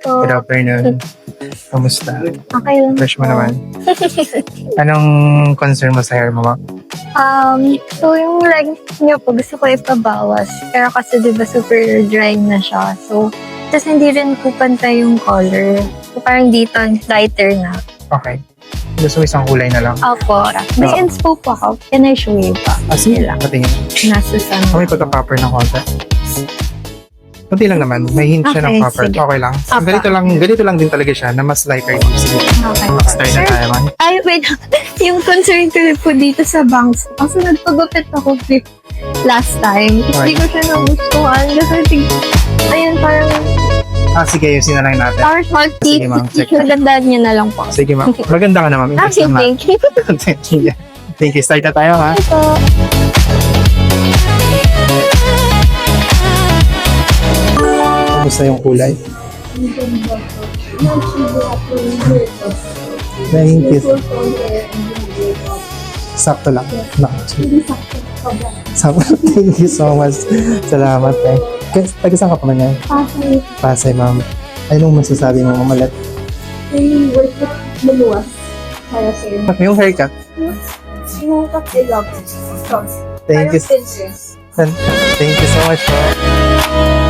po. Good afternoon. Kamusta? Okay lang Fresh mo po. naman. Anong concern mo sa hair mo, ma'am? So yung length niya po, gusto ko ipabawas. Pero kasi diba super dry na siya. So, tapos hindi rin po pantay yung color. So, parang dito, lighter na. Okay. Gusto mo isang kulay na lang? Opo. May Oo. inspo po ako. Can I show you pa? Sige lang. Patingin. Nasa sun. May pagka-copper ng konti. Kunti lang naman. May hint siya ng Okay, copper. sige. Okay lang. Apa. Ganito lang din talaga siya na mas lighter yung sige. Okay. Max try na Sir, tayo, ma'am. ay, wait. Yung concern ko po dito sa bangs. Kasi nagpagupit ako last time. Hindi ko siya nagustuhan. Kasi, ayun, parang Sige, ayusin na lang natin. our small Sige, teeth. ma'am. Check. Magandaan niya na lang po. Sige, ma'am. Maganda ka na, ma'am. Okay, Impress na. thank you. Thank you. Thank you. Start na tayo, ha? Ito. Kamusta yung kulay? Thank you. Sakto lang. Sakto. Thank you so much. Salamat, eh. Taga-saan ka pa man yan? Pasay, ma'am. Anong masasabi mo, mamalat? Yung workout maluwas. Para sa'yo. Yung haircut. Yung kapilog. Thank you. Princess. Thank you so much, po.